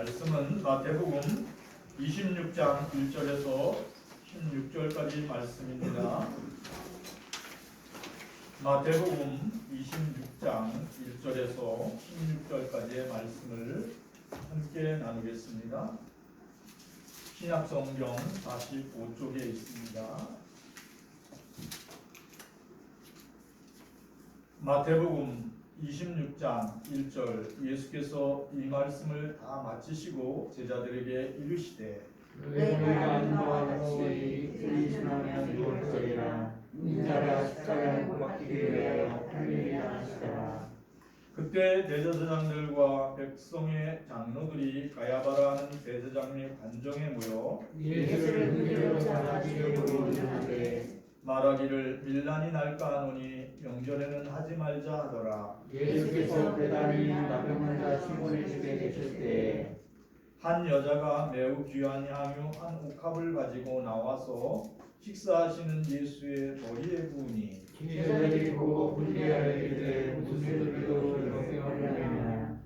말씀은 마태복음 26장 1절에서 16절까지 말씀입니다. 마태복음 26장 1절에서 16절까지의 말씀을 함께 나누겠습니다. 신약성경 45쪽에 있습니다. 마태복음 26장 1절 예수께서 이 말씀을 다 마치시고 제자들에게 이르시되 너희가 너와 같이 들리시면 유월절이라 인자가 십자가에 못 박히기 위하여 팔리리라 하시더라. 그때 대제사장들과 백성의 장로들이 가야바라 하는 대제장의 관정에 모여 예수를 문제로 삼아 죽이려고 하는데 말하기를 밀란이 날까 하노니 명절에는 하지 말자 하더라. 예수께서 배단이 나병 환자 시몬의 집에 계실 때에 한 여자가 매우 귀한 향유 한 옥합을 가지고 나와서 식사하시는 예수의 머리에 부으니 제자들이 보고 분리하여 이르되 무슨 소리로 이렇게 하느냐.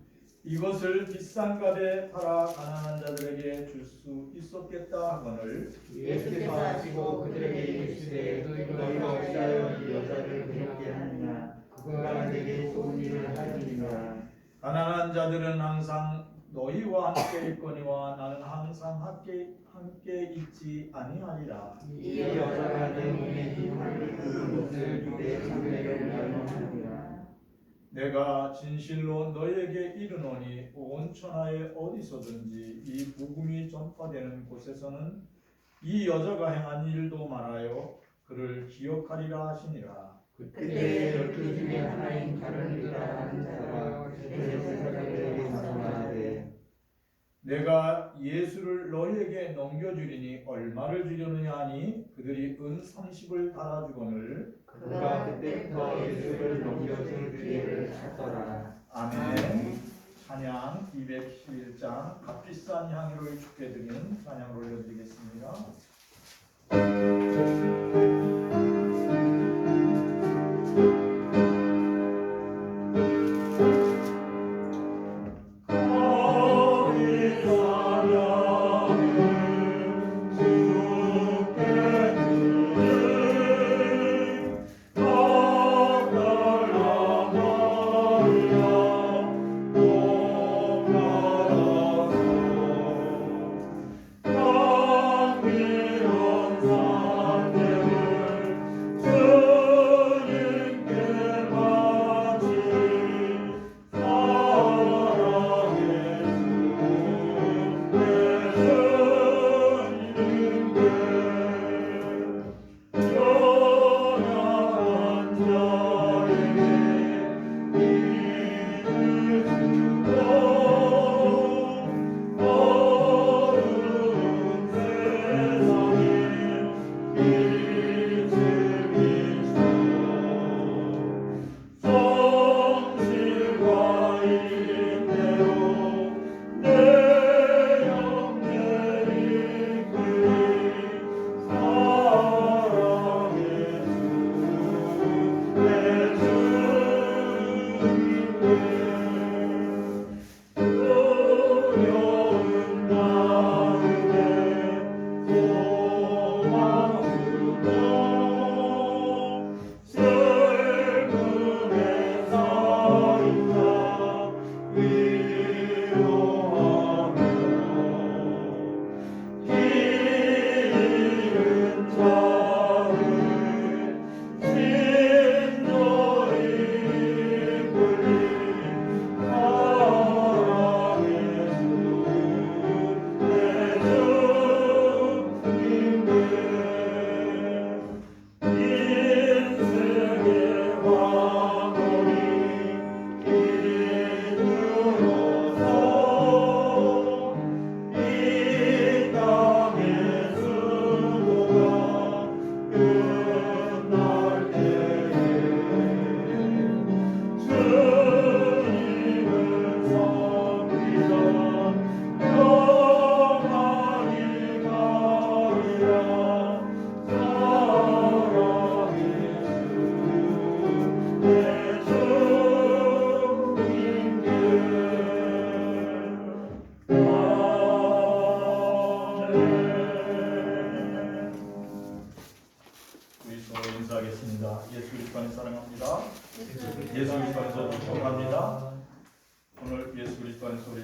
이것을 비싼 값에 팔아 가난한 자들에게 줄 수 있었겠다 하거늘 예수께서 하시고 그들에게 이르시되 너희가 어찌하여 이 여자를 괴롭게 하느냐. 그가 내게 좋은 일을 하느니라. 가난한 자들은 항상 너희와 함께 있거니와 나는 항상 함께 있지 아니하리라. 이 여자가 내 몸에 힘을 그 것을 내 장래를 멸망하리라. 내가 진실로 너희에게 이르노니 온 천하에 어디서든지 이 복음이 전파되는 곳에서는 이 여자가 행한 일도 말하여 그를 기억하리라 하시니라. 그때 12 중에 하나인 다른 유다 하는 자가 대제사장들에게 말하되 내가 예수를 너희에게 넘겨주리니 얼마를 주려느냐 하니 그들이 은 30을 달아주거늘 그가 그때부터 예수를 넘겨줄 기회를 찾더라. 아멘. 찬양 211장 값비싼 향유를 주께 드리는 찬양을 올려드리겠습니다.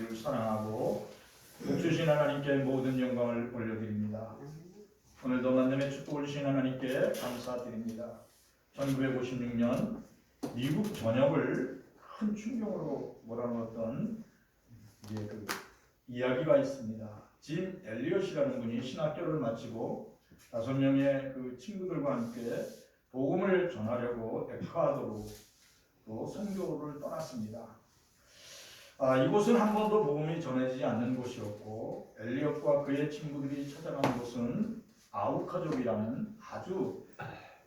우리를 사랑하고 복주신 하나님께 모든 영광을 올려드립니다. 오늘도 만남의 축복을 주신 하나님께 감사드립니다. 1956년 미국 전역을 큰 충격으로 몰아넣었던 그 이야기가 있습니다. 짐 엘리엇이라는 분이 신학교를 마치고 5명의 그 친구들과 함께 복음을 전하려고 에콰도르로 선교를 떠났습니다. 이곳은 한 번도 복음이 전해지지 않는 곳이었고 엘리엇과 그의 친구들이 찾아간 곳은 아우카족이라는 아주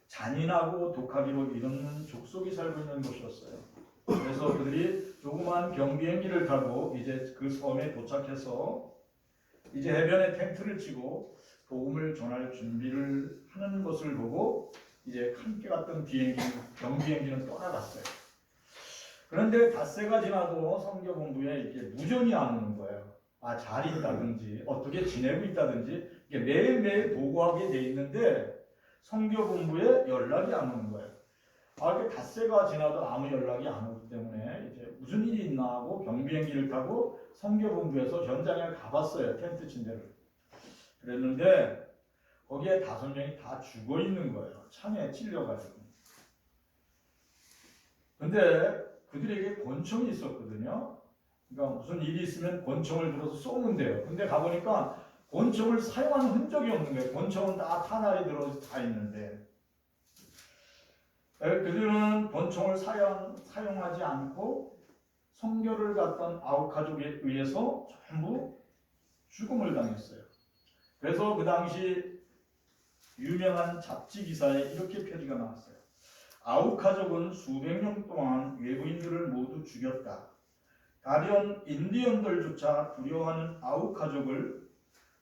잔인하고 독하기로 이르는 족속이 살고 있는 곳이었어요. 그래서 그들이 조그만 경비행기를 타고 이제 그 섬에 도착해서 이제 해변에 텐트를 치고 복음을 전할 준비를 하는 것을 보고 이제 함께 갔던 경비행기는 떠나갔어요. 그런데 닷새가 지나도 선교본부에 이렇게 무전이 안 오는 거예요. 잘 있다든지 어떻게 지내고 있다든지 이게 매일매일 보고하게 돼 있는데 선교본부에 연락이 안 오는 거예요. 이렇게 닷새가 지나도 아무 연락이 안 오기 때문에 이제 무슨 일이 있나 하고 경비행기를 타고 선교본부에서 현장에 가봤어요. 텐트 친 데를. 그랬는데 거기에 5명이 다 죽어 있는 거예요. 창에 찔려가지고. 근데 그들에게 권총이 있었거든요. 그러니까 무슨 일이 있으면 권총을 들어서 쏘면 돼요. 근데 가보니까 권총을 사용하는 흔적이 없는 거예요. 권총은 다 탄알이 들어서 다 있는데 그들은 권총을 사용하지 않고 선교를 갔던 아우카족에 의해서 전부 죽음을 당했어요. 그래서 그 당시 유명한 잡지 기사에 이렇게 표지가 나왔어요. 아우카족은 수백 년 동안 외부인들을 모두 죽였다. 가련 인디언들조차 두려워하는 아우카족을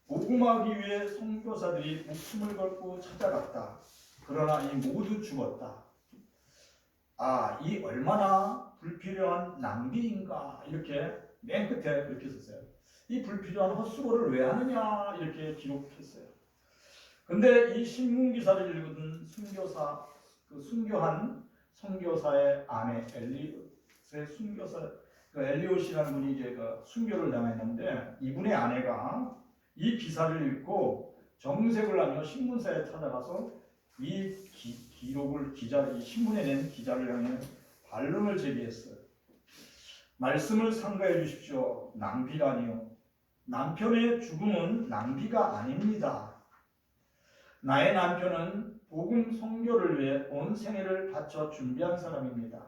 복음하기 위해 선교사들이 목숨을 걸고 찾아갔다. 그러나 이 모두 죽었다. 이 얼마나 불필요한 낭비인가 이렇게 맨 끝에 그렇게 썼어요. 이 불필요한 헛수고를 왜 하느냐 이렇게 기록했어요. 근데 이 신문 기사를 읽은 순교한 선교사의 아내 엘리엇의 순교사 엘리엇이라는 분이 이제 순교를 당했는데 이분의 아내가 이 기사를 읽고 정색을 하며 신문사에 찾아가서 이 기록을 이 신문에 낸 기자를 향해 반론을 제기했어요. 말씀을 삼가해 주십시오. 낭비라니요. 남편의 죽음은 낭비가 아닙니다. 나의 남편은 복음 선교를 위해 온 생애를 바쳐 준비한 사람입니다.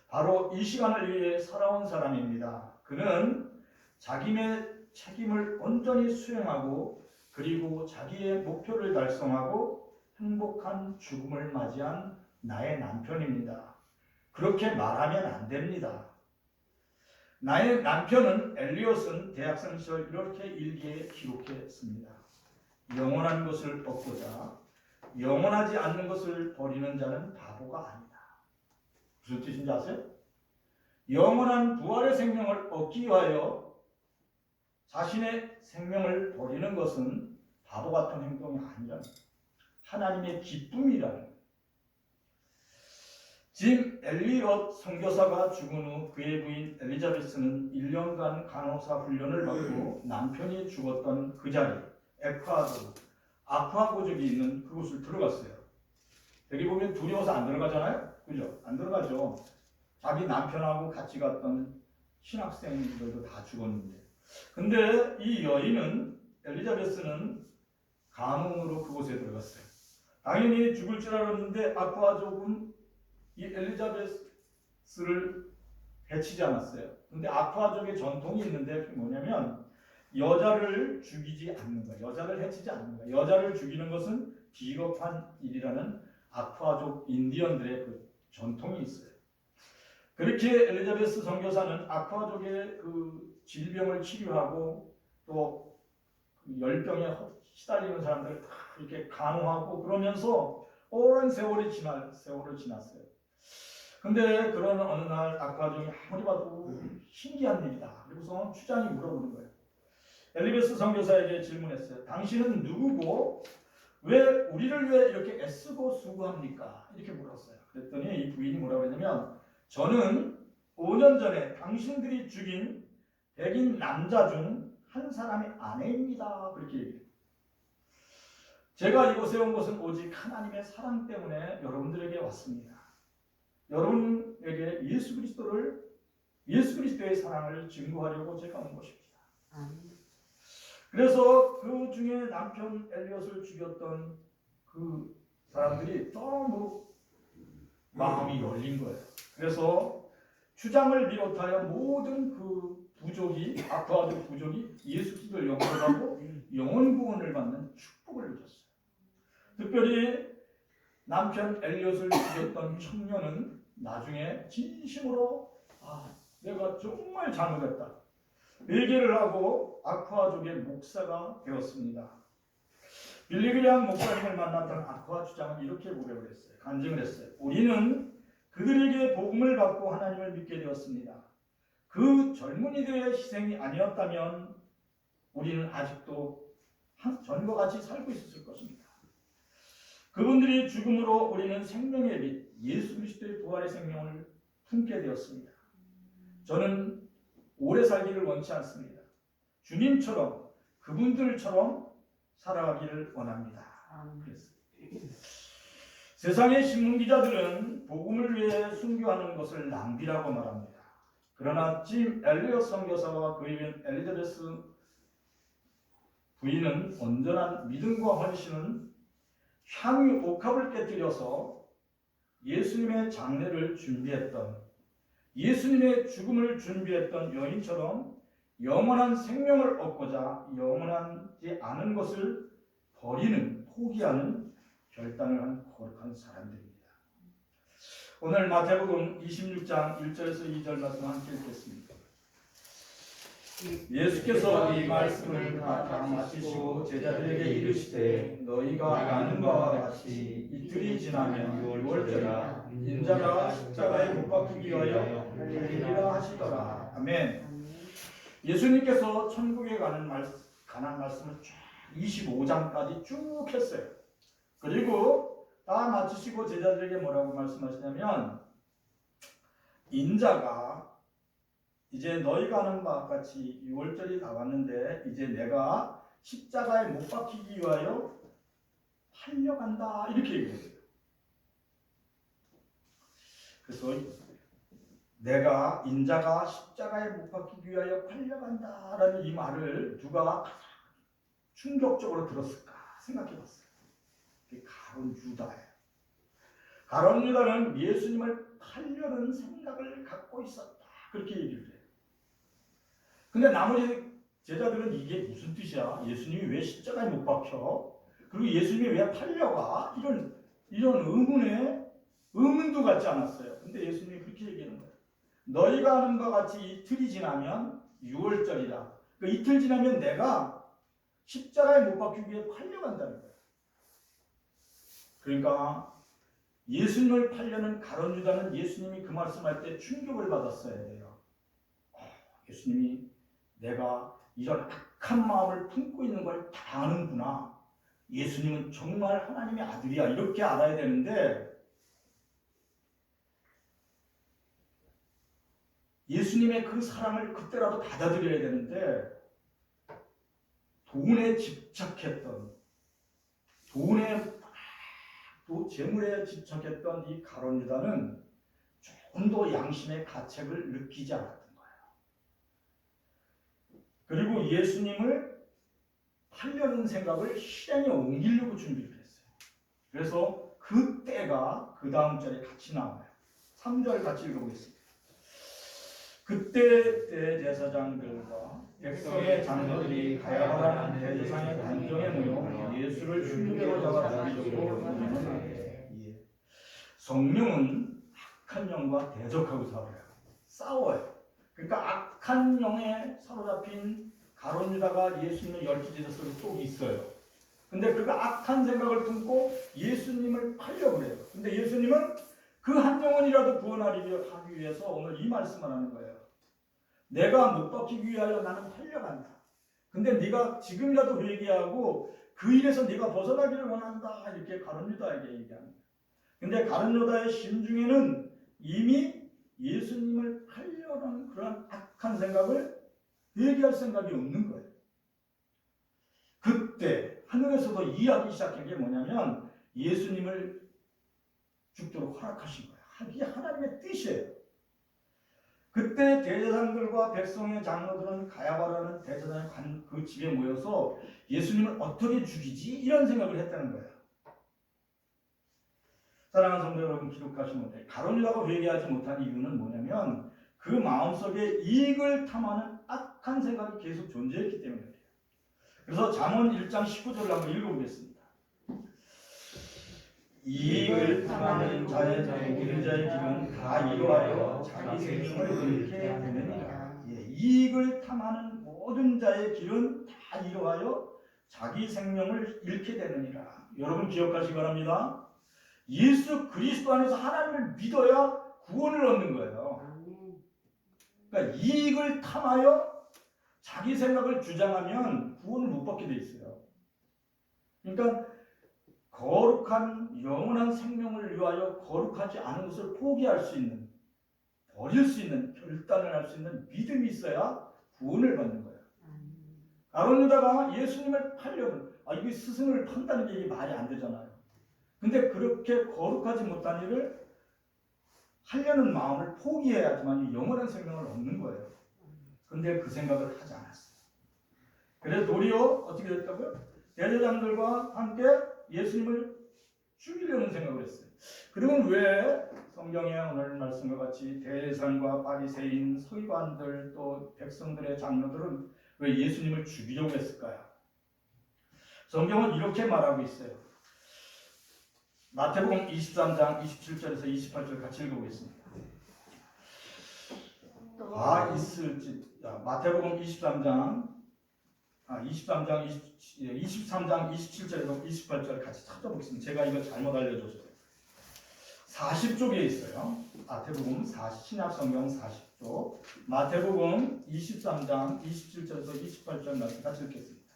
바로 이 시간을 위해 살아온 사람입니다. 그는 자기의 책임을 온전히 수행하고 그리고 자기의 목표를 달성하고 행복한 죽음을 맞이한 나의 남편입니다. 그렇게 말하면 안 됩니다. 나의 남편은 엘리엇은 대학생 시절 이렇게 일기에 기록했습니다. 영원한 것을 얻고자 영원하지 않는 것을 버리는 자는 바보가 아니다. 무슨 뜻인지 아세요? 영원한 부활의 생명을 얻기 위하여 자신의 생명을 버리는 것은 바보 같은 행동이 아니라 하나님의 기쁨이라는. 짐 엘리엇 선교사가 죽은 후 그의 부인 엘리자베스는 1년간 간호사 훈련을 받고 남편이 죽었던 그 자리 에콰도르 아쿠아고족이 있는 그곳을 들어갔어요. 여기 보면 두려워서 안 들어가잖아요. 그죠? 안 들어가죠. 자기 남편하고 같이 갔던 신학생들도 다 죽었는데. 근데 이 여인은 엘리자베스는 감흥으로 그곳에 들어갔어요. 당연히 죽을 줄 알았는데 아쿠아족은 이 엘리자베스를 해치지 않았어요. 근데 아쿠아족의 전통이 있는데 그게 뭐냐면 여자를 죽이지 않는 거예요. 여자를 해치지 않는 거예요. 여자를 죽이는 것은 비겁한 일이라는 아쿠아족 인디언들의 그 전통이 있어요. 그렇게 엘리자베스 선교사는 아쿠아족의 그 질병을 치료하고 또 열병에 시달리는 사람들을 다 이렇게 간호하고 그러면서 오랜 세월을 지났어요. 근데 그런 어느 날 아쿠아족이 아무리 봐도 신기한 일이다. 그리고서 추장이 물어보는 거예요. 엘리베스 선교사에게 질문했어요. 당신은 누구고 왜 우리를 위해 이렇게 애쓰고 수고합니까? 이렇게 물었어요. 그랬더니 이 부인이 뭐라고 했냐면 저는 5년 전에 당신들이 죽인 백인 남자 중 한 사람의 아내입니다. 그렇게 얘기해요. 제가 이곳에 온 것은 오직 하나님의 사랑 때문에 여러분들에게 왔습니다. 여러분에게 예수 그리스도의 사랑을 증거하려고 제가 온 것입니다. 그래서 그 중에 남편 엘리엇을 죽였던 그 사람들이 너무 마음이 열린 거예요. 그래서 주장을 비롯하여 모든 그 부족이 아쿠아족 부족이 예수 그리스도를 영접하고 영혼 구원을 받는 축복을 누렸어요. 특별히 남편 엘리엇을 죽였던 청년은 나중에 진심으로 내가 정말 잘못했다 회개를 하고 아쿠아족의 목사가 되었습니다. 빌리그리암 목사님을 만났던 아쿠아 주장은 이렇게 고백을 했어요. 간증을 했어요. 우리는 그들에게 복음을 받고 하나님을 믿게 되었습니다. 그 젊은이들의 희생이 아니었다면 우리는 아직도 전과 같이 살고 있었을 것입니다. 그분들이 죽음으로 우리는 생명의 빛, 예수 그리스도의 부활의 생명을 품게 되었습니다. 저는 오래 살기를 원치 않습니다. 주님처럼 그분들처럼 살아가기를 원합니다. 세상의 신문기자들은 복음을 위해 순교하는 것을 낭비라고 말합니다. 그러나 짐 엘리엇 선교사와 그의 엘리자베스 부인은 온전한 믿음과 헌신은 향유 옥합을 깨뜨려서 예수님의 장례를 준비했던 예수님의 죽음을 준비했던 여인처럼 영원한 생명을 얻고자 영원하지 않은 것을 포기하는 결단을 한 거룩한 사람들입니다. 오늘 마태복음 26장 1절에서 2절 말씀 함께 읽겠습니다. 예수께서 이 말씀을 다 마치시고 제자들에게 이르시되 너희가 아는 바와 같이 이틀이 지나면 6월절이라 인자가 십자가에 못 박히기 위하여 달리리라 하시더라. 아멘. 예수님께서 천국에 관한 말씀을 쭉 25장까지 쭉 했어요. 그리고 다 마치시고 제자들에게 뭐라고 말씀하시냐면 인자가 이제 너희가 아는 바와 같이 6월절이 다 왔는데 이제 내가 십자가에 못 박히기 위하여 팔려간다 이렇게 얘기했어요. 그래서 인자가 십자가에 못 박히기 위하여 팔려간다라는 이 말을 누가 충격적으로 들었을까 생각해봤어요. 그게 가룟 유다예요. 가룟 유다는 예수님을 팔려는 생각을 갖고 있었다 그렇게 얘기를 해요. 근데 나머지 제자들은 이게 무슨 뜻이야? 예수님이 왜 십자가에 못 박혀? 그리고 예수님이 왜 팔려가? 이런 의문도 갖지 않았어요. 근데 예수님이 그렇게 얘기하는 거예요. 너희가 아는 바 같이 이틀이 지나면 6월절이다. 그러니까 이틀 지나면 내가 십자가에 못 박히기 위해 팔려간다는 거예요. 그러니까 예수님을 팔려는 가룟 유다는 예수님이 그 말씀할 때 충격을 받았어야 돼요. 예수님이 내가 이런 악한 마음을 품고 있는 걸 다 아는구나. 예수님은 정말 하나님의 아들이야. 이렇게 알아야 되는데 예수님의 그 사랑을 그때라도 받아들여야 되는데 돈에 집착했던 또 재물에 집착했던 이 가룟 유다는 조금도 양심의 가책을 느끼지 않았던 거예요. 그리고 예수님을 팔려는 생각을 실행에 옮기려고 준비를 했어요. 그래서 그 때가 그 다음 절에 같이 나와요. 3절 같이 읽어보겠습니다. 그때 대제사장들과 백성의 장로들이 가야바라는 대제사장의 단정에 모여 예수를 흉내로 잡아 죽이려고 논의하는데 성령은 악한 영과 대적하고 싸워요. 그러니까 악한 영에 사로잡힌 가룟 유다가 예수님의 12제자 속에 또 있어요. 근데 그가 악한 생각을 품고 예수님을 팔려고 그래요. 근데 예수님은 그 한 영혼이라도 구원하기 위해서 오늘 이 말씀을 하는 거예요. 내가 못 박히기 위하여 나는 팔려간다. 근데 네가 지금이라도 회개하고 그 일에서 네가 벗어나기를 원한다. 이렇게 가룟 유다에게 얘기합니다. 근데 가룟 유다의 심중에는 이미 예수님을 팔려는 그런 악한 생각을 회개할 생각이 없는 거예요. 그때 하늘에서도 이해하기 시작한 게 뭐냐면 예수님을 죽도록 허락하신 거예요. 이게 하나님의 뜻이에요. 그때 대제사장들과 백성의 장로들은 가야바라는 대제사장의 그 집에 모여서 예수님을 어떻게 죽이지? 이런 생각을 했다는 거예요. 사랑하는 성도 여러분, 기록하시면 돼요. 가룟 유다가 회개하지 못한 이유는 뭐냐면 그 마음속에 이익을 탐하는 악한 생각이 계속 존재했기 때문에 그래요. 그래서 잠언 1장 19절을 한번 읽어보겠습니다. 이익을 탐하는 자의 길은 다 이루하여 자기 생명을 잃게 되느니라. 이익을 탐하는 모든 자의 길은 다 이루하여 자기 생명을 잃게 되느니라. 여러분 기억하시기 바랍니다. 예수 그리스도 안에서 하나님을 믿어야 구원을 얻는 거예요. 그러니까 이익을 탐하여 자기 생각을 주장하면 구원을 못 받게 돼 있어요. 그러니까 거룩한 영원한 생명을 위하여 거룩하지 않은 것을 포기할 수 있는, 버릴 수 있는, 결단을 할 수 있는 믿음이 있어야 구원을 받는 거예요. 가룟 유다가 예수님을 팔려는, 이게 스승을 판다는 게 이게 말이 안 되잖아요. 근데 그렇게 거룩하지 못한 일을 하려는 마음을 포기해야지만 영원한 생명을 얻는 거예요. 근데 그 생각을 하지 않았어요. 그래서 도리어 어떻게 됐다고요? 대제사장들과 함께 예수님을 죽이려는 생각을 했어요. 그러면 왜 성경에 오늘 말씀과 같이 대제사장과 바리새인, 서기관들 또 백성들의 장로들은 왜 예수님을 죽이려고 했을까요? 성경은 이렇게 말하고 있어요. 마태복음 23장 27절에서 28절 같이 읽어보겠습니다. 마태복음 23장 27절에서 28절 같이 찾아보겠습니다. 제가 이거 잘못 알려줬어요. 40쪽에 있어요. 마태복음 신약성경 40쪽 마태복음 23장 27절에서 28절 말씀 같이 읽겠습니다.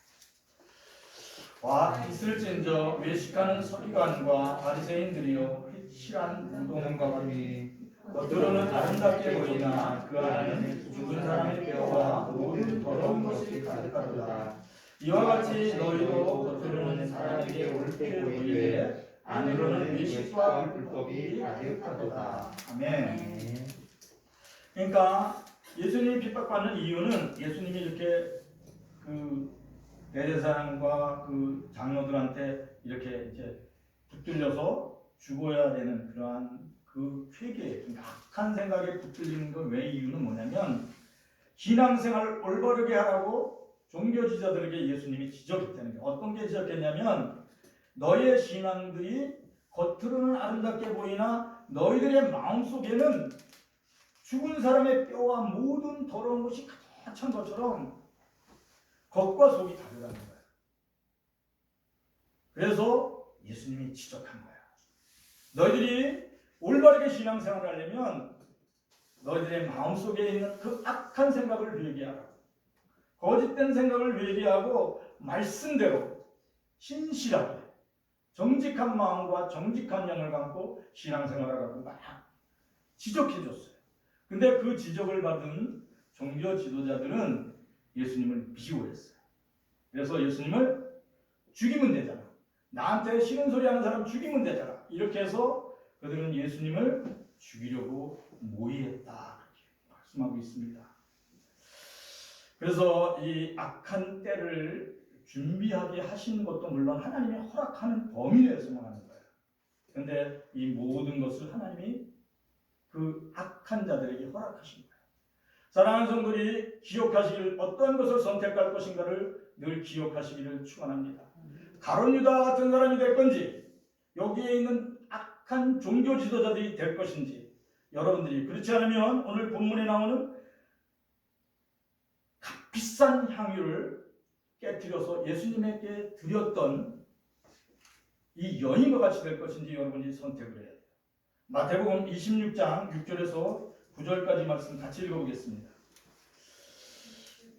와 있을진저 외식하는 서기관과 바리새인들이여 휘칠한 무도문과 같이 겉으로는 아름답게 보이나 그 안에는 죽은 사람의 뼈와 모든 더러운 것이 가득하도다. 이와 같이 너희도 겉으로는 사람에게 옳게 보이되 안으로는 외식과 불법이 가득하도다. 아멘. 그러니까 예수님이 핍박받는 이유는 예수님이 이렇게 그 대제사장과 그 장로들한테 이렇게 이제 붙들려서 죽어야 되는 그러한 그 회개, 그러니까 악한 생각에 붙들리는 그 왜 이유는 뭐냐면 신앙생활을 올바르게 하라고 종교 지도자들에게 예수님이 지적했다는 거예요. 어떤 게 지적했냐면 너의 신앙들이 겉으로는 아름답게 보이나 너희들의 마음속에는 죽은 사람의 뼈와 모든 더러운 것이 가득 찬 것처럼 겉과 속이 다르다는 거예요. 그래서 예수님이 지적한 거예요. 너희들이 올바르게 신앙생활을 하려면 너희들의 마음속에 있는 그 악한 생각을 회개하라. 거짓된 생각을 회개하고 말씀대로 신실하게 정직한 마음과 정직한 영을 갖고 신앙생활하라고 막 지적해 줬어요. 근데 그 지적을 받은 종교 지도자들은 예수님을 미워했어요. 그래서 예수님을 죽이면 되잖아. 나한테 싫은 소리 하는 사람 죽이면 되잖아. 이렇게 해서 그들은 예수님을 죽이려고 모의했다. 이렇게 말씀하고 있습니다. 그래서 이 악한 때를 준비하게 하신 것도 물론 하나님이 허락하는 범위 내에서만 하는 거예요. 그런데 이 모든 것을 하나님이 그 악한 자들에게 허락하신 거예요. 사랑하는 성도들이 기억하시길 어떤 것을 선택할 것인가를 늘 기억하시기를 축원합니다. 가룟 유다 같은 사람이 될 건지 여기에 있는 악한 종교 지도자들이 될 것인지 여러분들이 그렇지 않으면 오늘 본문에 나오는 값비싼 향유를 깨뜨려서 예수님에게 드렸던 이 여인과 같이 될 것인지 여러분이 선택을 해야 돼요. 마태복음 26장 6절에서 9절까지 말씀 같이 읽어보겠습니다.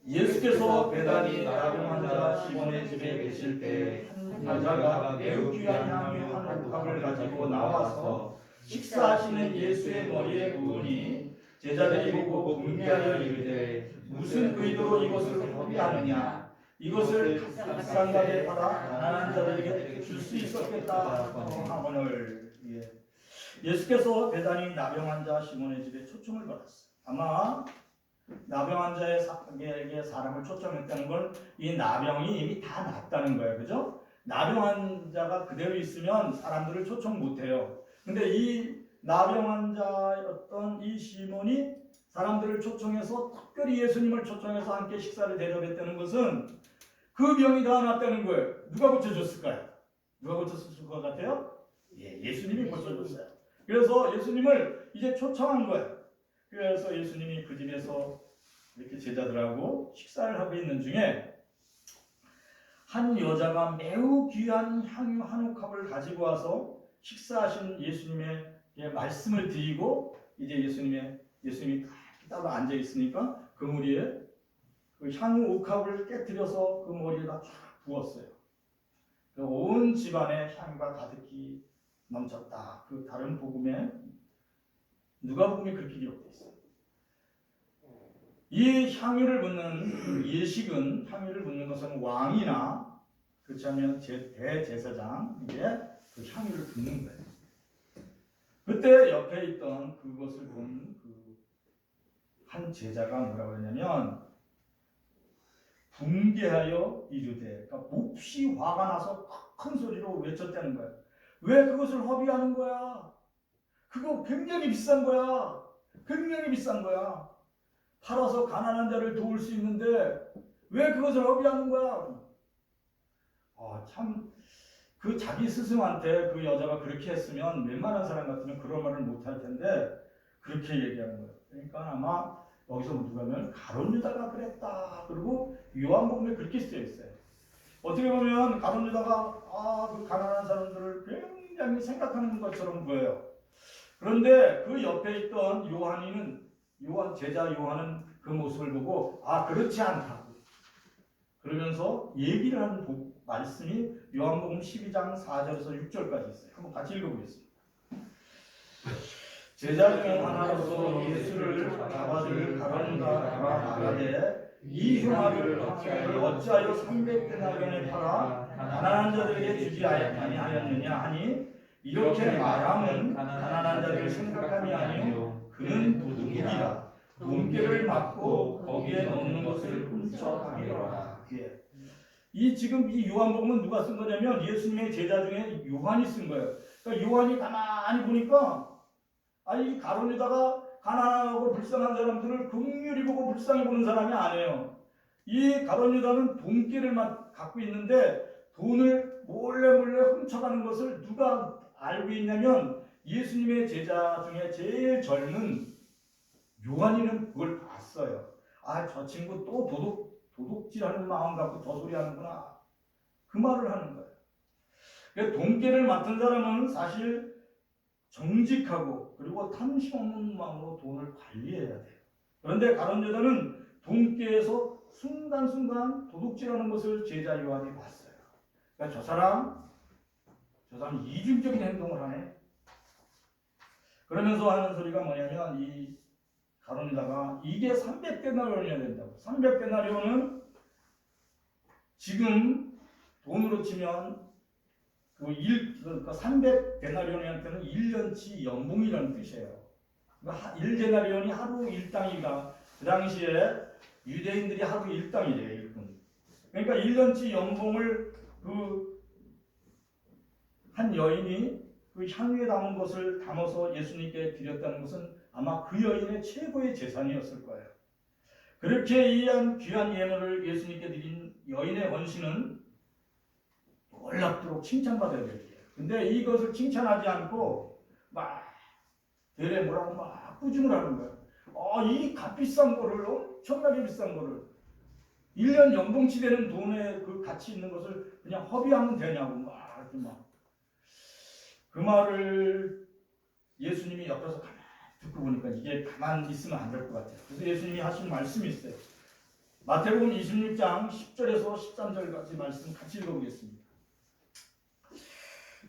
예수께서 베다니 나병 환자 시몬의 집에 계실 때 한 여자가 매우 귀한 향유 한 옥합을 가지고 나와서 식사하시는 예수의 머리에 부으니 제자들이 보고 분개하여 이르되 무슨 의도로 이것을 허비하느냐 이것을 비싼 값에 팔아 가난한 자들에게 줄 수 있었겠다 하거늘. 예수께서 배단위 나병 환자 시몬의 집에 초청을 받았어요. 아마 나병 환자에게 사람을 초청했다는 건 이 나병이 이미 다 낫다는 거예요. 그죠? 나병 환자가 그대로 있으면 사람들을 초청 못해요. 근데 이 나병 환자였던 이 시몬이 사람들을 초청해서 특별히 예수님을 초청해서 함께 식사를 대접했다는 것은 그 병이 다 낫다는 거예요. 누가 고쳐줬을까요? 누가 고쳤을 것 같아요? 예수님이 고쳐줬어요. 그래서 예수님을 이제 초청한 거예요. 그래서 예수님이 그 집에서 이렇게 제자들하고 식사를 하고 있는 중에 한 여자가 매우 귀한 향유 한 옥합을 가지고 와서 식사하신 예수님에게 말씀을 드리고 이제 예수님이 따로 앉아 있으니까 그 무리에 그 향유 옥합을 깨뜨려서 그 머리에다 쫙 부었어요. 온 집안에 향유가 가득히 넘쳤다. 그 다른 복음에 누가복음에 그렇게 기록되어 있어요. 이 향유를 붓는 예식은 향유를 붓는 것은 왕이나 그렇지 않으면 대제사장에게 그 향유를 붓는 거예요. 그때 옆에 있던 그것을 본 그 한 제자가 뭐라고 했냐면 분개하여 이르되, 그러니까 몹시 화가 나서 큰 소리로 외쳤다는 거예요. 왜 그것을 허비하는 거야? 그거 굉장히 비싼 거야. 굉장히 비싼 거야. 팔아서 가난한 자를 도울 수 있는데 왜 그것을 허비하는 거야? 참, 그 자기 스승한테 그 여자가 그렇게 했으면 웬만한 사람 같으면 그런 말을 못할 텐데 그렇게 얘기하는 거예요. 그러니까 아마 여기서 누가 하면 가룟 유다가 그랬다. 그리고 요한복음에 그렇게 쓰여 있어요. 어떻게 보면 가룟 유다가 그 가난한 사람들을 굉장히 생각하는 것처럼 보여요. 그런데 그 옆에 있던 제자 요한은 그 모습을 보고 그렇지 않다. 그러면서 얘기를 하는 말씀이 요한복음 12장 4절에서 6절까지 있어요. 한번 같이 읽어보겠습니다. 제자 중 하나로서 예수를 잡아줄 가룟 유다가 말하되 이 흉악을 어찌하여 300데나리온에 팔아 가난한 자들에게 주지 아니하였느냐 하니 이렇게 말함은 가난한 자들을 생각함이 아니요 그는 도둑이라 돈깨를 맞고 거기에 넣는 것을 훔쳐가리라. 지금 이 요한복음은 누가 쓴 거냐면 예수님의 제자 중에 요한이 쓴 거예요. 그러니까 요한이 가만히 보니까 이 가룟 유다가 가난하고 불쌍한 사람들을 긍휼히 보고 불쌍히 보는 사람이 아니에요. 이 가룟 유다는 돈깨를 갖고 있는데 돈을 몰래 훔쳐가는 것을 누가 알고 있냐면 예수님의 제자 중에 제일 젊은 요한이는 그걸 봤어요. 저 친구 또 도둑질하는 마음 갖고 저 소리 하는구나. 그 말을 하는 거예요. 돈깨를 맡은 사람은 사실 정직하고 그리고 탐심 없는 마음으로 돈을 관리해야 돼요. 그런데 가룟 유다는 돈깨에서 순간순간 도둑질하는 것을 제자 요한이 봤어요. 그러니까 저 사람 이중적인 행동을 하네. 그러면서 하는 소리가 뭐냐면 이 가룟 유다가 이게 300데나리온이어야 된다고. 300데나리온은 지금 돈으로 치면 그러니까 300데나리온한테는 1년치 연봉이라는 뜻이에요. 그러니까 1데나리온이 하루 일당이가 그 당시에 유대인들이 하루 일당이래요. 그러니까 1년치 연봉을 한 여인이 그 향유에 담은 것을 담아서 예수님께 드렸다는 것은 아마 그 여인의 최고의 재산이었을 거예요. 그렇게 귀한 예물을 예수님께 드린 여인의 원신은 놀랍도록 칭찬받아야 될 거예요. 근데 이것을 칭찬하지 않고 되레 뭐라고 꾸중을 하는 거예요. 이 값비싼 거를, 엄청나게 비싼 거를 1년 연봉치 되는 돈에 그 가치 있는 것을 그냥 허비하면 되냐고 그 말을 예수님이 옆에서 가만히 듣고 보니까 이게 가만히 있으면 안 될 것 같아요. 그래서 예수님이 하신 말씀이 있어요. 마태복음 26장 10절에서 13절까지 말씀 같이 읽어보겠습니다.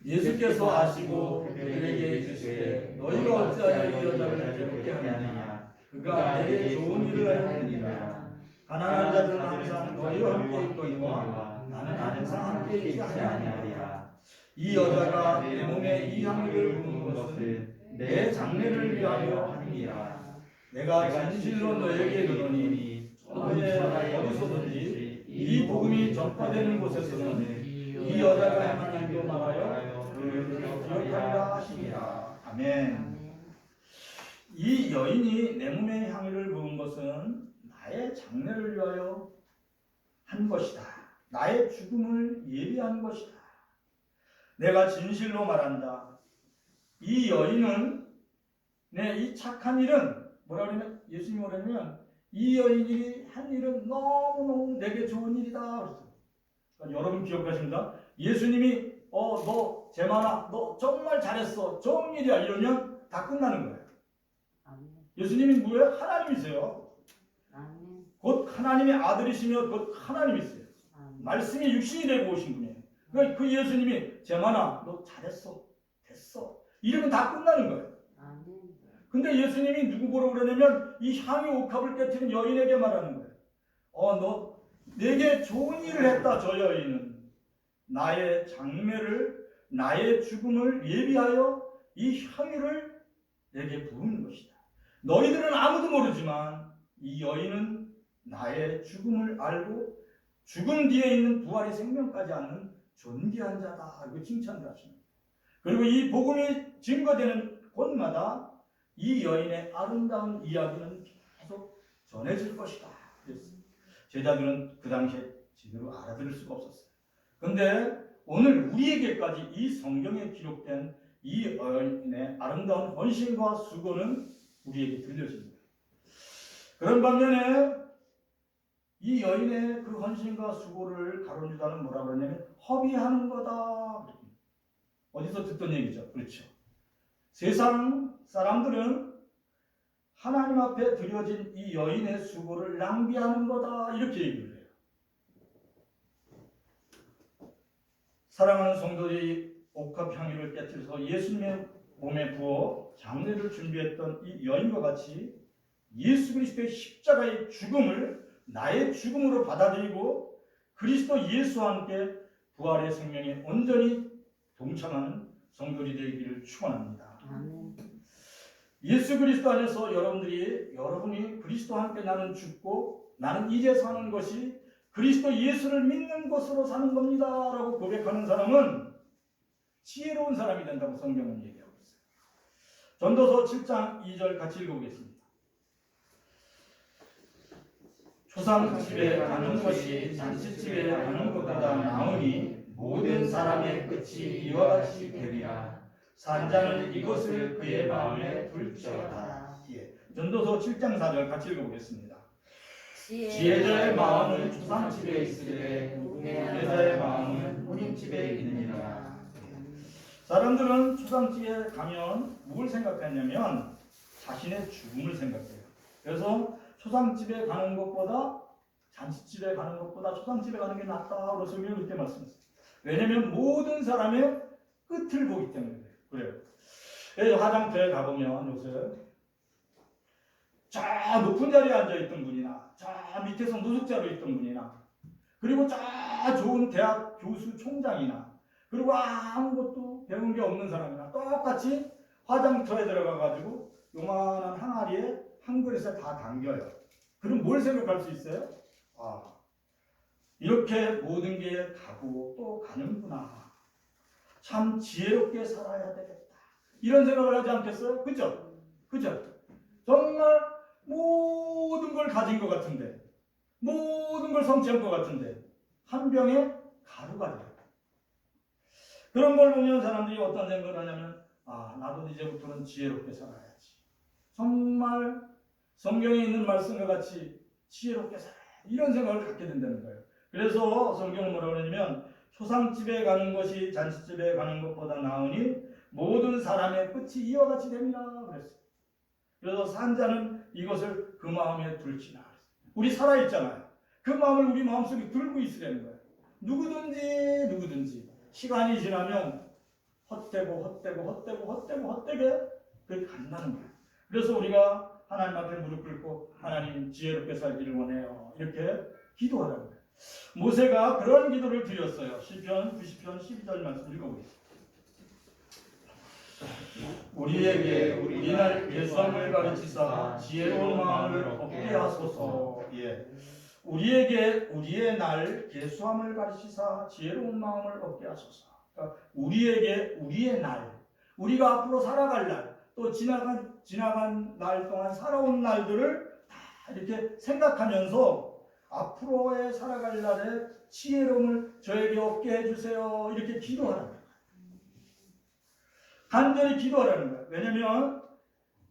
예수께서 아시고 그들에게 이르시되 너희가 어찌하여 이 여자를 괴롭게 하느냐 그가 내게 좋은 일을 하느니라. 가난한 자들은 항상 너희와 함께 있거니와 나는 항상 함께 있지 아니하리라. 이 여자가 내 몸에 이 향유를 부은 것은 내 장례를 위하여 함이라. 내가 진실로 너에게 이르노니 너희의 어디서든지 이 복음이 전파되는 곳에서는 이 여자가 행한 일도 말하여 그를 기억하리라 하시니라. 아멘. 이 여인이 내 몸에 향유를 부은 것은 나의 장례를 위하여 한 것이다. 나의 죽음을 예비한 것이다. 내가 진실로 말한다. 이 여인은 내 이 착한 일은 뭐라 그러면 예수님이 뭐라면 이 여인이 한 일은 너무너무 내게 좋은 일이다. 그러니까 여러분 기억하십니까? 예수님이 너 제만아 너 정말 잘했어. 좋은 일이야 이러면 다 끝나는 거예요. 예수님이 뭐예요? 하나님이세요. 곧 하나님의 아들이시며 곧 하나님이세요. 말씀이 육신이 되고 오신 분이에요. 그러니까 그 예수님이 제만아 너 잘했어. 됐어. 이러면 다 끝나는 거예요. 근데 예수님이 누구 보러 그러냐면 이 향유 옥합을 깨트린 여인에게 말하는 거예요. 너 내게 좋은 일을 했다. 저 여인은 나의 장례를 나의 죽음을 예비하여 이 향유를 내게 부은 것이다. 너희들은 아무도 모르지만 이 여인은 나의 죽음을 알고 죽음 뒤에 있는 부활의 생명까지 않는 존귀한 자다. 이거 칭찬을 하십니다. 그리고 이 복음이 증거되는 곳마다 이 여인의 아름다운 이야기는 계속 전해질 것이다. 그랬어요. 제자들은 그 당시에 제대로 알아들을 수가 없었어요. 그런데 오늘 우리에게까지 이 성경에 기록된 이 여인의 아름다운 헌신과 수고는 우리에게 들려집니다. 그런 반면에 이 여인의 그 헌신과 수고를 가룟 유다는 뭐라고 하냐면 허비하는 거다. 어디서 듣던 얘기죠. 그렇죠. 세상 사람들은 하나님 앞에 드려진 이 여인의 수고를 낭비하는 거다. 이렇게 얘기를 해요. 사랑하는 성도들이 옥합 향유를 깨뜨려서 예수님의 몸에 부어 장례를 준비했던 이 여인과 같이 예수 그리스도의 십자가의 죽음을 나의 죽음으로 받아들이고 그리스도 예수와 함께 부활의 생명에 온전히 동참하는 성도들이 되기를 축원합니다. 예수 그리스도 안에서 여러분이 그리스도와 함께 나는 죽고 나는 이제 사는 것이 그리스도 예수를 믿는 것으로 사는 겁니다 라고 고백하는 사람은 지혜로운 사람이 된다고 성경은 얘기하고 있어요. 전도서 7장 2절 같이 읽어보겠습니다. 초상집에 가는 것이 잔치집에 가는 것보다 나으니 모든 사람의 끝이 이와 같이 되리라. 산자는 이것을 그의 마음에 둘지어다. 전도서 7장 4절 같이 읽어보겠습니다. 지혜자의 마음은 초상집에 있으되 무례자의 마음은 혼인집에 있느니라. 사람들은 초상집에 가면 뭘 생각하냐면 자신의 죽음을 생각해요. 그래서 초상집에 가는 것보다 잔치집에 가는 것보다 초상집에 가는 게 낫다고 성경은 그렇게 말씀했어요. 왜냐하면 모든 사람의 끝을 보기 때문에 그래요. 화장터에 가보면 요새 저 높은 자리에 앉아있던 분이나 저 밑에서 노숙자로 있던 분이나 그리고 저 좋은 대학 교수 총장이나 그리고 아무것도 배운 게 없는 사람이나 똑같이 화장터에 들어가가지고 요만한 항아리에 한 그릇에 다 담겨요. 그럼 뭘 생각할 수 있어요? 이렇게 모든 게 가고 또 가는구나. 참 지혜롭게 살아야 되겠다. 이런 생각을 하지 않겠어요? 그죠? 정말 모든 걸 가진 것 같은데, 모든 걸 성취한 것 같은데, 한 병에 가루가 돼요. 그런 걸 보면 사람들이 어떤 생각을 하냐면, 나도 이제부터는 지혜롭게 살아야지. 정말 성경에 있는 말씀과 같이 지혜롭게 살아야 이런 생각을 갖게 된다는 거예요. 그래서 성경은 뭐라고 하냐면, 초상집에 가는 것이 잔치집에 가는 것보다 나으니 모든 사람의 끝이 이와 같이 됩니다. 그랬어요. 그래서 산자는 이것을 그 마음에 둘지나. 우리 살아있잖아요. 그 마음을 우리 마음속에 들고 있으라는 거예요. 누구든지 시간이 지나면 헛되게 그렇게 간다는 거예요. 그래서 우리가 하나님 앞에 무릎 꿇고 하나님 지혜롭게 살기를 원해요. 이렇게 기도하라는 거예요. 모세가 그런 기도를 드렸어요. 시편 90편 12절 말씀 읽어보겠습니다. 우리에게 우리날 예수함을 가르치사 지혜로운 마음을 얻게 하소서. 예. 우리에게 우리의 날 예수함을 가르치사 지혜로운 마음을 얻게 하소서. 그러니까 우리에게 우리의 날, 우리가 앞으로 살아갈 날, 또 지나간 날 동안 살아온 날들을 다 이렇게 생각하면서 앞으로의 살아갈 날에 지혜로움을 저에게 얻게 해주세요. 이렇게 기도하라는 거예요. 간절히 기도하라는 거예요. 왜냐하면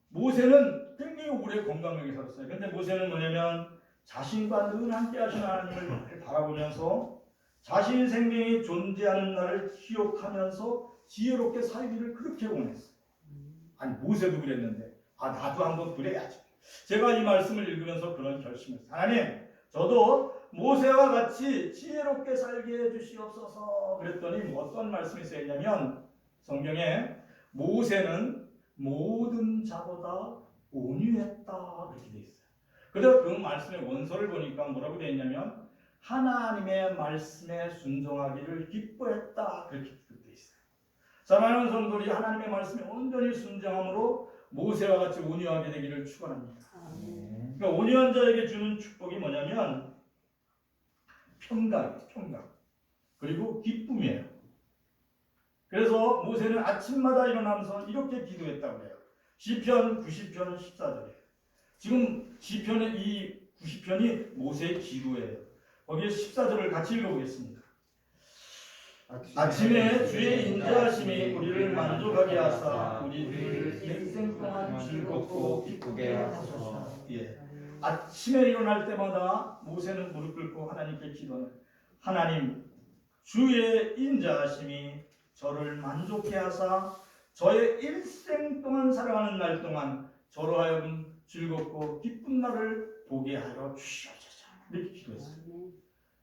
모세는 굉장히 오래 건강하게 살았어요. 근데 모세는 뭐냐면 자신과 늘 함께 하시는 하나님을 바라보면서 자신의 생명이 존재하는 날을 기억하면서 지혜롭게 살기를 그렇게 원했어요. 아니 모세도 그랬는데 나도 한번 그래야지. 제가 이 말씀을 읽으면서 그런 결심을 했어요. 하나님, 저도 모세와 같이 지혜롭게 살게 해주시옵소서. 그랬더니 뭐 어떤 말씀이 쓰여있냐면 성경에 모세는 모든 자보다 온유했다 이렇게 돼 있어요. 그래서 그 말씀의 원서를 보니까 뭐라고 되어 있냐면 하나님의 말씀에 순종하기를 기뻐했다 그렇게 되어 있어요. 사랑하는 성도들이 하나님의 말씀에 온전히 순종함으로 모세와 같이 온유하게 되기를 축원합니다. 그러니까 온유한 자에게 주는 축복이 뭐냐면 평강 그리고 기쁨이에요. 그래서 모세는 아침마다 일어나면서 이렇게 기도했다고 해요. 시편 90편은 14절이에요. 지금 시편의 이 90편이 모세의 기도예요. 거기에 14절을 같이 읽어보겠습니다. 아침에 주의 인자하심이 우리를 만족하게 하사 우리를 일생 동안 즐겁고 기쁘게 하소서. 예. 아침에 일어날 때마다 모세는 무릎 꿇고 하나님께 기도하는 하나님, 주의 인자하심이 저를 만족해 하사 저의 일생 동안 살아가는 날 동안 저로 하여금 즐겁고 기쁜 날을 보게 하여 주시옵소서. 이렇게 기도했어요.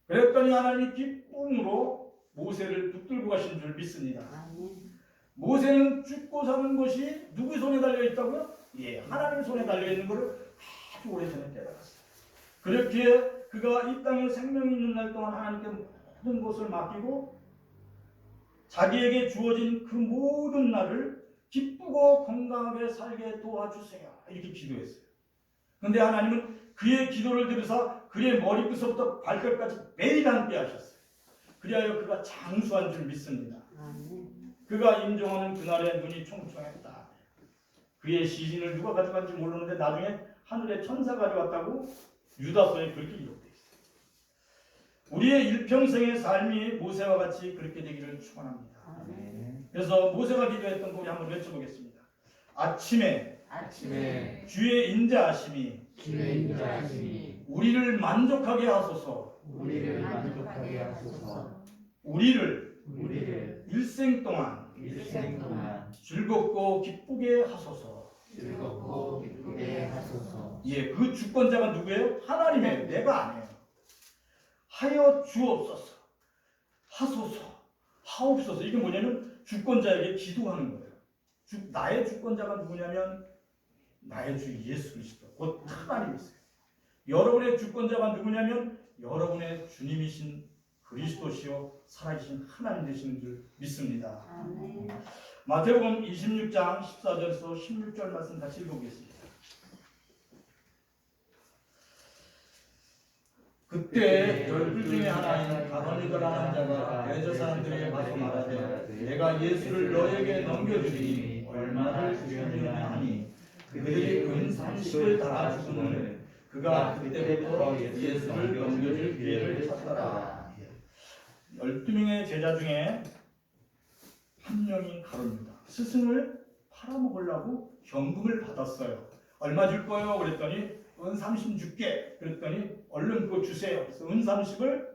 그랬더니 하나님이 기쁨으로 모세를 붙들고 가신 줄 믿습니다. 모세는 죽고 사는 것이 누구의 손에 달려 있다고요? 예, 하나님 손에 달려 있는 것을 아주 오래전에 깨달았어요. 그렇게 그가 이 땅에 생명이 있는 날 동안 하나님께 모든 것을 맡기고 자기에게 주어진 그 모든 날을 기쁘고 건강하게 살게 도와주세요. 이렇게 기도했어요. 근데 하나님은 그의 기도를 들으사 그의 머리끝부터 발끝까지 매일 함께 하셨어요. 그리하여 그가 장수한 줄 믿습니다. 그가 임종하는 그날에 눈이 총총했다. 그의 시신을 누가 가져간지 모르는데 나중에 하늘의 천사가 가져왔다고 유다서에 그렇게 기록되어 있어요. 우리의 일평생의 삶이 모세와 같이 그렇게 되기를 축원합니다. 그래서 모세가 기도했던 거 우리 한번 외쳐보겠습니다. 아침에 주의 인자하심이 우리를 만족하게 하소서. 우리를 일생 동안 즐겁고 기쁘게 하소서. 예, 그 주권자가 누구예요? 하나님이에요. 내가 아니에요. 하여 주옵소서. 하소서. 하옵소서. 이게 뭐냐면 주권자에게 기도하는 거예요. 나의 주권자가 누구냐면 나의 주 예수 그리스도, 곧 하나님이세요. 여러분의 주권자가 누구냐면 여러분의 주님이신 그리스도시요 살아계신 하나님 되시는 줄 믿습니다. 마태복음 26장 14절에서 16절 말씀 다시 읽어보겠습니다. 그때 12 중에 하나인 가버니더라는 자가 대제사장들에게 가서 말하되 내가 예수를 너에게 넘겨주리니 얼마를 주려느냐 하니 그들이 은 30을 다 주고는 그가 그때부터 예수를 넘겨줄 기회를 찾더라. 12명의 제자 중에 한 명이 가룟유다. 스승을 팔아먹으려고 현금을 받았어요. 얼마 줄 거예요? 그랬더니 은 30 줄게. 그랬더니 얼른 그거 주세요. 그래서 은 30을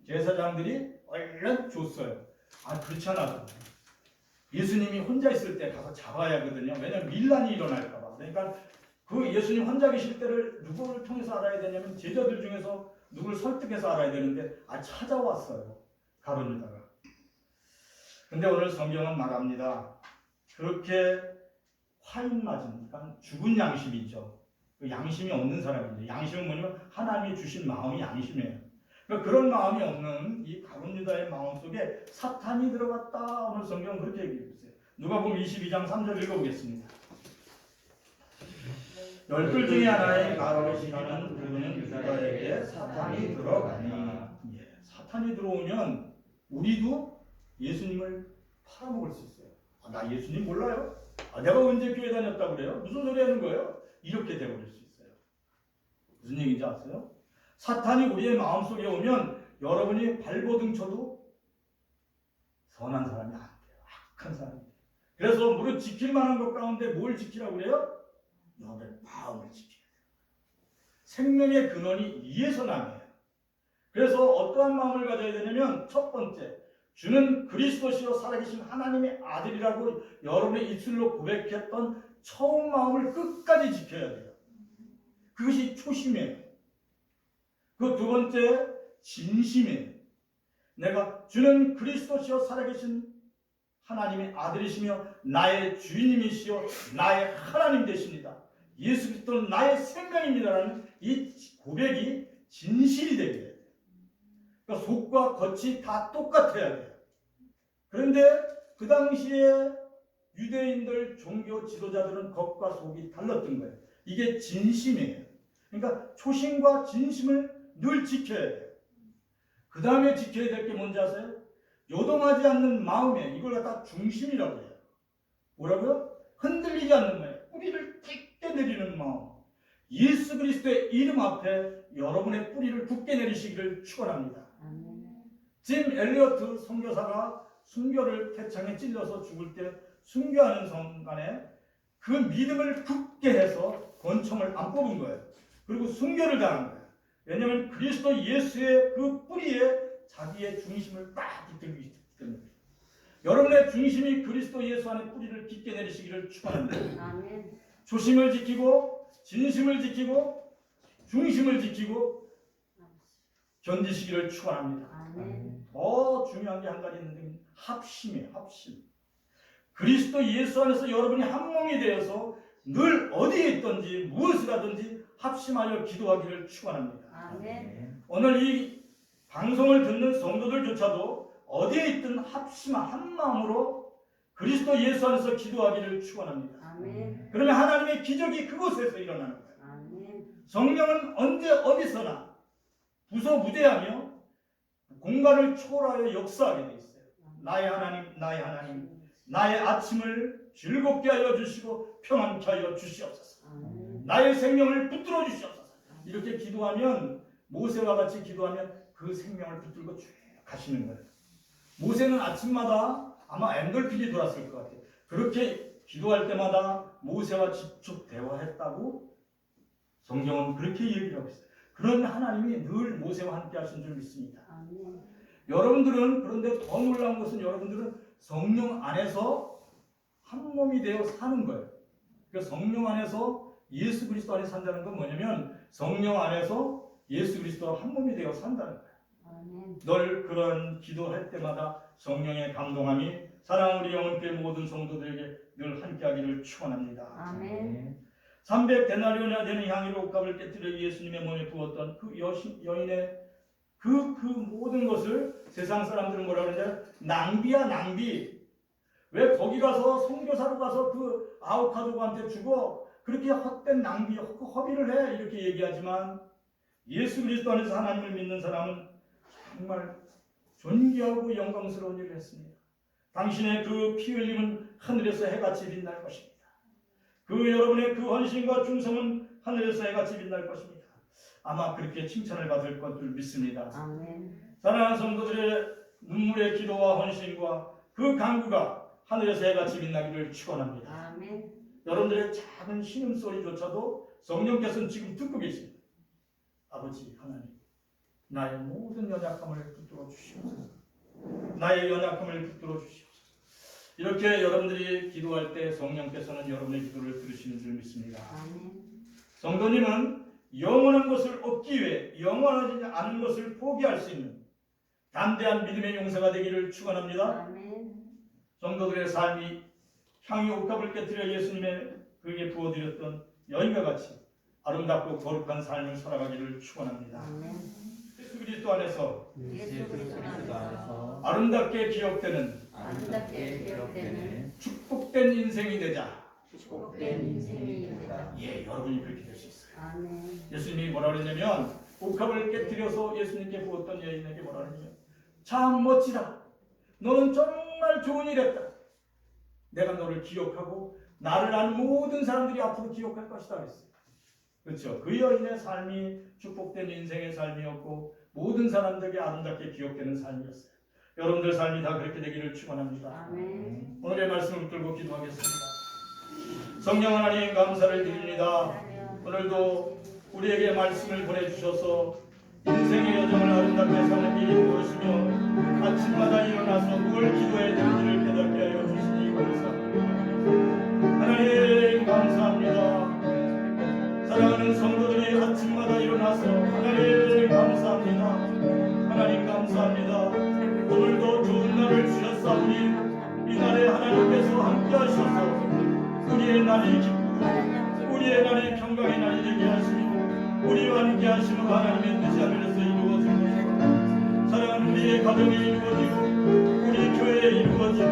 제사장들이 얼른 줬어요. 그렇잖아. 예수님이 혼자 있을 때 가서 잡아야 하거든요. 왜냐하면 밀란이 일어날까 봐. 그러니까 그 예수님 혼자 계실 때를 누구를 통해서 알아야 되냐면 제자들 중에서 누구를 설득해서 알아야 되는데 찾아왔어요. 가룟유다가. 근데 오늘 성경은 말합니다. 그렇게 화인 맞으니까 죽은 양심이죠. 그 양심이 없는 사람이죠. 양심은 뭐냐면 하나님이 주신 마음이 양심이에요. 그러니까 그런 마음이 없는 이 가룟 유다의 마음 속에 사탄이 들어갔다. 오늘 성경은 그렇게 얘기해 있어요. 누가복음 22장 3절 읽어보겠습니다. 열둘 중에 하나인 가룟의 시기는 그는 유다에게 사탄이 들어가니. 사탄이 들어오면 우리도 예수님을 팔아먹을 수 있어요. 나 예수님 몰라요? 내가 언제 교회 다녔다고 그래요? 무슨 소리 하는 거예요? 이렇게 돼버릴 수 있어요. 무슨 얘기인지 아세요? 사탄이 우리의 마음속에 오면 여러분이 발버둥 쳐도 선한 사람이 안 돼요. 악한 사람이 돼요. 그래서 무릇 지킬 만한 것 가운데 뭘 지키라고 그래요? 여러분의 마음을 지켜야 돼요. 생명의 근원이 이에서 나네요. 그래서 어떠한 마음을 가져야 되냐면 첫 번째, 주는 그리스도시요 살아계신 하나님의 아들이라고 여러분의 입술로 고백했던 처음 마음을 끝까지 지켜야 돼요. 그것이 초심이에요. 그 두 번째, 진심이에요. 내가 주는 그리스도시요 살아계신 하나님의 아들이시며 나의 주인님이시요 나의 하나님 되십니다. 예수 그리스도는 나의 생명입니다라는 이 고백이 진실이 되게 돼요. 그러니까 속과 겉이 다 똑같아야 돼요. 그런데 그 당시에 유대인들 종교 지도자들은 겉과 속이 달랐던 거예요. 이게 진심이에요. 그러니까 초심과 진심을 늘 지켜야 돼요. 그 다음에 지켜야 될 게 뭔지 아세요? 요동하지 않는 마음에 이걸 갖다 중심이라고 해요. 뭐라고요? 흔들리지 않는 거예요. 뿌리를 깊게 내리는 마음. 예수 그리스도의 이름 앞에 여러분의 뿌리를 굳게 내리시기를 축원합니다. 짐 엘리어트 선교사가 순교를 태창에 찔려서 죽을 때 순교하는 순간에 그 믿음을 굳게 해서 권총을 안 뽑은 거예요. 그리고 순교를 당한 거예요. 왜냐하면 그리스도 예수의 그 뿌리에 자기의 중심을 딱 붙들기 때문에. 여러분의 중심이 그리스도 예수 안에 뿌리를 깊게 내리시기를 축원합니다. 아멘. 초심을 지키고 진심을 지키고 중심을 지키고 견디시기를 축원합니다. 아멘. 더 중요한 게 한 가지 있는데 합심이에요. 합심. 그리스도 예수 안에서 여러분이 한 몸이 되어서 늘 어디에 있든지 무엇을 하든지 합심하여 기도하기를 축원합니다. 아멘. 오늘 이 방송을 듣는 성도들조차도 어디에 있든 합심한 한 마음으로 그리스도 예수 안에서 기도하기를 축원합니다. 아멘. 그러면 하나님의 기적이 그곳에서 일어나는 거예요. 아멘. 성령은 언제 어디서나 부서무대하며 공간을 초월하여 역사하게 돼 있어요. 나의 하나님, 나의 하나님, 나의 아침을 즐겁게 하여 주시고 평안케 하여 주시옵소서. 아멘. 나의 생명을 붙들어 주시옵소서. 이렇게 기도하면 모세와 같이 기도하면 그 생명을 붙들고 쭉 가시는 거예요. 모세는 아침마다 아마 엔돌핀이 돌았을 것 같아요. 그렇게 기도할 때마다 모세와 직접 대화했다고 성경은 그렇게 얘기를 하고 있어요. 그런 하나님이 늘 모세와 함께 하신 줄 믿습니다. 아멘. 여러분들은 그런데 더 놀라운 것은 여러분들은 성령 안에서 한 몸이 되어 사는 거예요. 그러니까 성령 안에서 예수 그리스도 안에 산다는 건 뭐냐면 성령 안에서 예수 그리스도와 한 몸이 되어 산다는 거예요. 아멘. 늘 그런 기도할 때마다 성령의 감동함이 사랑하는 우리 영혼교회 모든 성도들에게 늘 함께하기를 축원합니다. 아멘. 300데나리온이나 되는 향유로 옷값을 깨뜨려 예수님의 몸에 부었던 그 여인의 그 모든 것을 세상 사람들은 뭐라 그러냐? 낭비야 낭비. 왜 거기 가서 선교사로 가서 그 아우카도한테 주고 그렇게 헛된 낭비, 허비를 해 이렇게 얘기하지만 예수 그리스도 안에서 하나님을 믿는 사람은 정말 존귀하고 영광스러운 일을 했습니다. 당신의 그 피 흘림은 하늘에서 해같이 빛날 것입니다. 그 여러분의 그 헌신과 충성은 하늘에서 해같이 빛날 것입니다. 아마 그렇게 칭찬을 받을 것 줄 믿습니다. 아멘. 사랑하는 성도들의 눈물의 기도와 헌신과 그 간구가 하늘에서 해같이 빛나기를 축원합니다. 아멘. 여러분들의 작은 신음소리조차도 성령께서는 지금 듣고 계십니다. 아버지 하나님, 나의 모든 연약함을 붙들어 주시옵소서. 나의 연약함을 붙들어 주시옵소서. 이렇게 여러분들이 기도할 때 성령께서는 여러분의 기도를 들으시는 줄 믿습니다. 아멘. 성도님은 영원한 것을 얻기 위해 영원하지 않은 것을 포기할 수 있는 담대한 믿음의 용사가 되기를 축원합니다. 아멘. 성도들의 삶이 향유 옥합을 깨뜨려 예수님의 그에게 부어드렸던 여인과 같이 아름답고 거룩한 삶을 살아가기를 축원합니다. 예수 그리스도 안에서 예수 그리스도 안에서 아름답게 기억되는 축복된 인생이 되자. 예, 여러분이 그렇게 될 수 있어요. 예수님이 뭐라 그랬냐면 옥합을 깨뜨려서 예수님께 부었던 여인에게 뭐라 그랬냐면 참 멋지다. 너는 정말 좋은 일 했다. 내가 너를 기억하고 나를 아는 모든 사람들이 앞으로 기억할 것이다 그랬어요. 그렇죠. 그 여인의 삶이 축복된 인생의 삶이었고 모든 사람들에게 아름답게 기억되는 삶이었어요. 여러분들 삶이 다 그렇게 되기를 축원합니다. 오늘의 말씀을 붙들고 기도하겠습니다. 성령 하나님 감사를 드립니다. 오늘도 우리에게 말씀을 보내주셔서 인생의 여정을 아름답게 사는 길이 무엇이며 아침마다 일어나서 뭘 기도해야 되는지를 깨닫게 하여 주시니 감사합니다. 하나님 감사합니다. 사랑하는 성도들이 아침마다 일어나서 하나님 감사합니다. 하나님 감사합니다. 오늘도 좋은 날을 주셨사오니 이 날에 하나님께서 함께 하셔서 우리의 날이 기쁘고 우리의 날이 평강의 날이 되게 하시고 우리와 함께 하시는 하나님의 뜻이 하늘에서 이루어진 것처럼 사랑하는 우리의 가정에 이루어지고 우리 교회에 이루어지고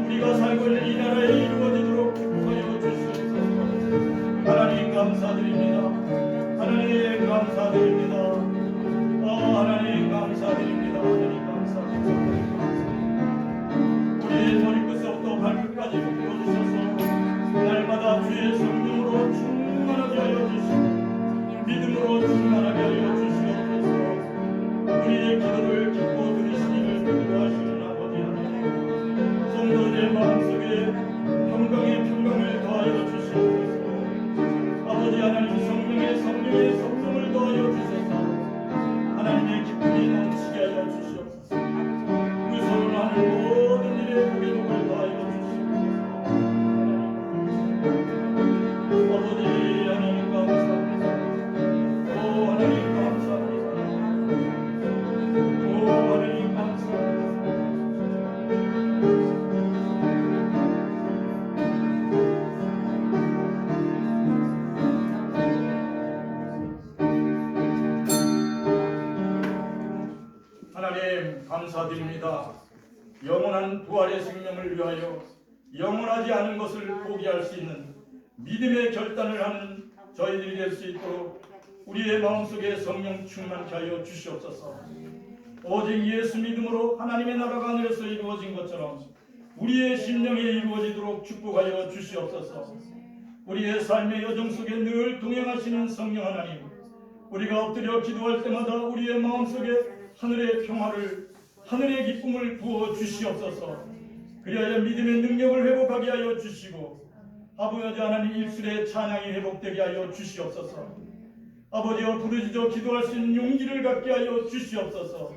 우리가 살고 있는 이 나라에 이루어지도록 기뻐하여 주시옵소서. 하나님 감사드립니다. 하나님 감사드립니다. 하나님 감사드립니다. 하나님 감사드립니다. 우리의 머리끝부터 발끝까지 부어주셔서 날마다 주의 성령으로 충만하게 하여 주시고 믿음으로 충만하게 하여 주시옵소서. 우리의 기도를 기뻐 들으시기를 기도하시는 아버지 하나님, 성도들의 마음속에 평강을 더하여 주시옵소서. 아버지 하나님, 성령의 성품을 더하여 주셔서 하나님의 기쁨이 넘치게 하여 주시옵소서. 그 서로 하는 모든 일에 복을 더하여 아버지 하나님 감사합니다. 오 하나님 감사합니다. 오 하나님 감사합니다. 하나님 감사드립니다. 영원한 부활의 생명을 위하여 영원하지 않은 것을 포기할 수 있는 믿음의 결단을 하는 저희들이 될 수 있도록 우리의 마음속에 성령 충만케 하여 주시옵소서. 오직 예수 믿음으로 하나님의 나라가 하늘에서 이루어진 것처럼 우리의 심령에 이루어지도록 축복하여 주시옵소서. 우리의 삶의 여정 속에 늘 동행하시는 성령 하나님, 우리가 엎드려 기도할 때마다 우리의 마음속에 하늘의 평화를, 하늘의 기쁨을 부어 주시옵소서. 그리하여 믿음의 능력을 회복하게 하여 주시고 아버지 하나님 입술의 찬양이 회복되게 하여 주시옵소서. 아버지와 부르짖어 기도할 수 있는 용기를 갖게 하여 주시옵소서.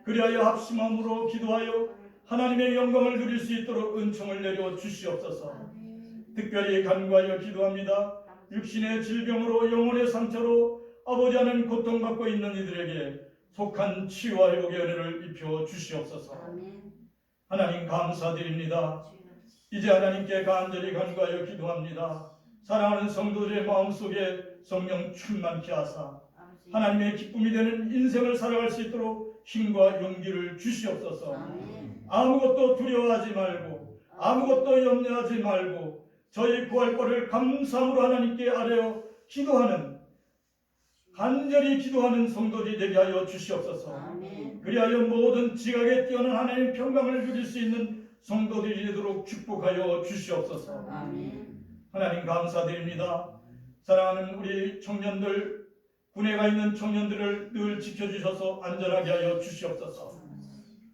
그리하여 합심함으로 기도하여 하나님의 영광을 누릴 수 있도록 은총을 내려 주시옵소서. 특별히 간구하여 기도합니다. 육신의 질병으로 영혼의 상처로 아버지 하나님 고통받고 있는 이들에게 속한 치유와 회복의 은혜를 입혀 주시옵소서. 하나님 감사드립니다. 이제 하나님께 간절히 간구하여 기도합니다. 사랑하는 성도들의 마음속에 성령 충만케 하사 하나님의 기쁨이 되는 인생을 살아갈 수 있도록 힘과 용기를 주시옵소서. 아무것도 두려워하지 말고 아무것도 염려하지 말고 저희 구할거를 감사함으로 하나님께 아뢰어 기도하는, 간절히 기도하는 성도들이 되게 하여 주시옵소서. 그리하여 모든 지각에 뛰어난 하나님의 평강을 누릴 수 있는 성도들이 되도록 축복하여 주시옵소서. 하나님 감사드립니다. 사랑하는 우리 청년들, 군에 가 있는 청년들을 늘 지켜주셔서 안전하게 하여 주시옵소서.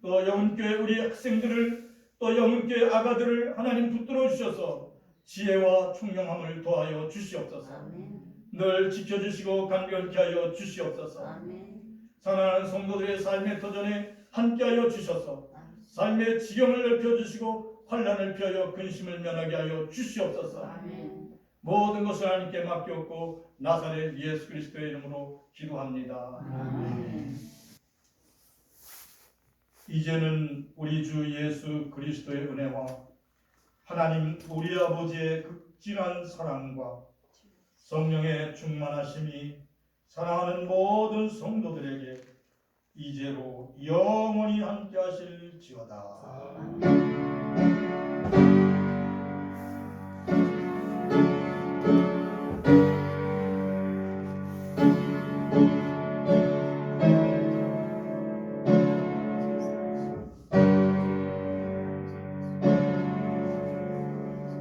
또 영훈교회 우리 학생들을, 또 영훈교회 아가들을 하나님 붙들어 주셔서 지혜와 총명함을 더하여 주시옵소서. 늘 지켜주시고 간병케 하여 주시옵소서. 사랑하는 성도들의 삶의 터전에 함께하여 주셔서 삶의 지경을 넓혀주시고 환난을 피하여 근심을 면하게 하여 주시옵소서. 모든 것을 하나님께 맡겼고 나사렛 예수 그리스도의 이름으로 기도합니다. 이제는 우리 주 예수 그리스도의 은혜와 하나님 우리 아버지의 극진한 사랑과 성령의 충만하심이 사랑하는 모든 성도들에게 이제로 영원히 함께하실지어다. 아멘.